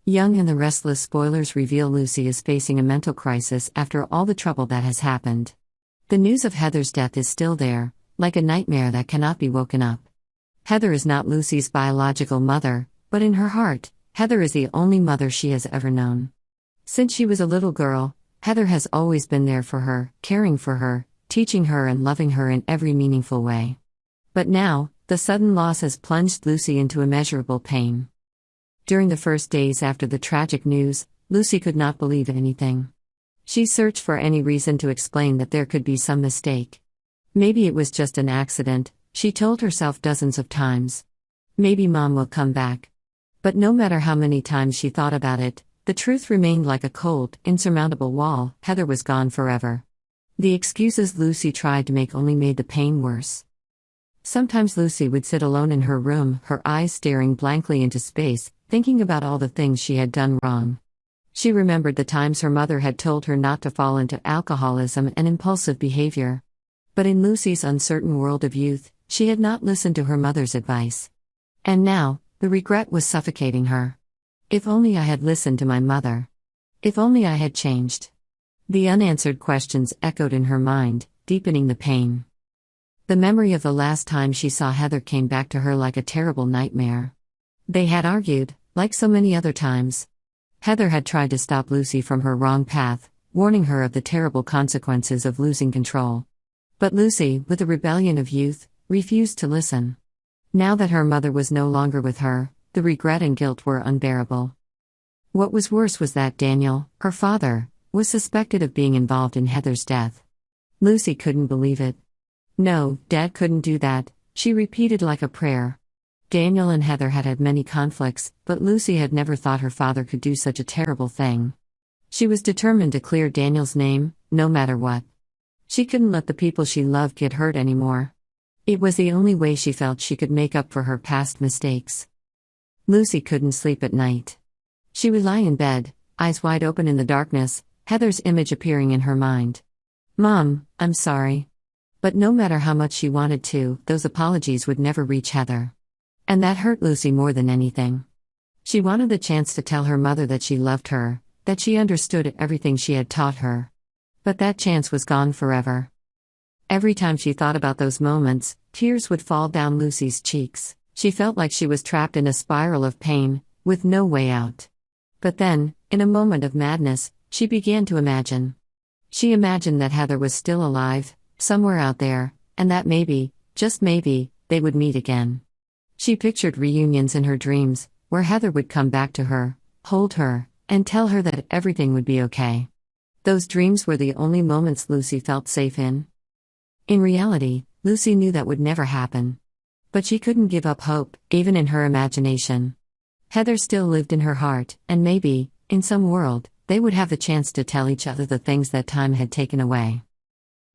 Young and the Restless spoilers reveal Lucy is facing a mental crisis after all the trouble that has happened. The news of Heather's death is still there, like a nightmare that cannot be woken up. Heather is not Lucy's biological mother, but in her heart, Heather is the only mother she has ever known. Since she was a little girl, Heather has always been there for her, caring for her, teaching her and loving her in every meaningful way. But now, the sudden loss has plunged Lucy into immeasurable pain. During the first days after the tragic news, Lucy could not believe anything. She searched for any reason to explain that there could be some mistake. Maybe it was just an accident, she told herself dozens of times. Maybe Mom will come back. But no matter how many times she thought about it, the truth remained like a cold, insurmountable wall. Heather was gone forever. The excuses Lucy tried to make only made the pain worse. Sometimes Lucy would sit alone in her room, her eyes staring blankly into space, thinking about all the things she had done wrong. She remembered the times her mother had told her not to fall into alcoholism and impulsive behavior. But in Lucy's uncertain world of youth, she had not listened to her mother's advice. And now, the regret was suffocating her. If only I had listened to my mother. If only I had changed. The unanswered questions echoed in her mind, deepening the pain. The memory of the last time she saw Heather came back to her like a terrible nightmare. They had argued, like so many other times. Heather had tried to stop Lucy from her wrong path, warning her of the terrible consequences of losing control. But Lucy, with the rebellion of youth, refused to listen. Now that her mother was no longer with her, the regret and guilt were unbearable. What was worse was that Daniel, her father, was suspected of being involved in Heather's death. Lucy couldn't believe it. No, Dad couldn't do that, she repeated like a prayer. Daniel and Heather had had many conflicts, but Lucy had never thought her father could do such a terrible thing. She was determined to clear Daniel's name, no matter what. She couldn't let the people she loved get hurt anymore. It was the only way she felt she could make up for her past mistakes. Lucy couldn't sleep at night. She would lie in bed, eyes wide open in the darkness, Heather's image appearing in her mind. "Mom, I'm sorry." But no matter how much she wanted to, those apologies would never reach Heather. And that hurt Lucy more than anything. She wanted the chance to tell her mother that she loved her, that she understood everything she had taught her. But that chance was gone forever. Every time she thought about those moments, tears would fall down Lucy's cheeks. She felt like she was trapped in a spiral of pain, with no way out. But then, in a moment of madness, she began to imagine. She imagined that Heather was still alive, somewhere out there, and that maybe, just maybe, they would meet again. She pictured reunions in her dreams, where Heather would come back to her, hold her, and tell her that everything would be okay. Those dreams were the only moments Lucy felt safe in. In reality, Lucy knew that would never happen. But she couldn't give up hope, even in her imagination. Heather still lived in her heart, and maybe, in some world, they would have the chance to tell each other the things that time had taken away.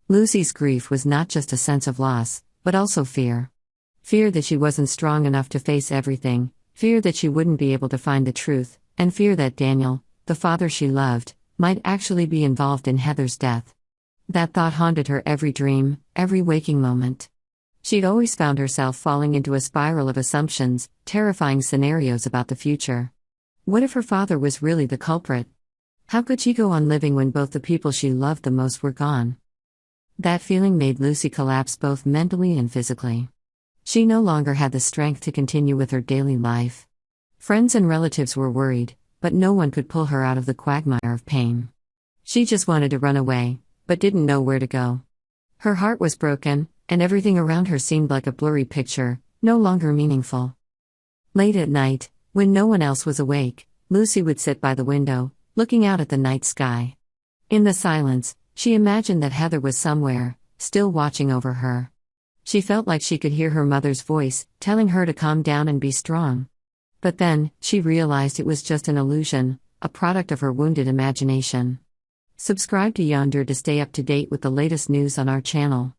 Lucy's grief was not just a sense of loss, but also fear. Fear that she wasn't strong enough to face everything, fear that she wouldn't be able to find the truth, and fear that Daniel, the father she loved, might actually be involved in Heather's death. That thought haunted her every dream, every waking moment. She'd always found herself falling into a spiral of assumptions, terrifying scenarios about the future. What if her father was really the culprit? How could she go on living when both the people she loved the most were gone? That feeling made Lucy collapse both mentally and physically. She no longer had the strength to continue with her daily life. Friends and relatives were worried, but no one could pull her out of the quagmire of pain. She just wanted to run away, but didn't know where to go. Her heart was broken, and everything around her seemed like a blurry picture, no longer meaningful. Late at night, when no one else was awake, Lucy would sit by the window, looking out at the night sky. In the silence, she imagined that Heather was somewhere, still watching over her. She felt like she could hear her mother's voice, telling her to calm down and be strong. But then, she realized it was just an illusion, a product of her wounded imagination. Subscribe to Yonder to stay up to date with the latest news on our channel.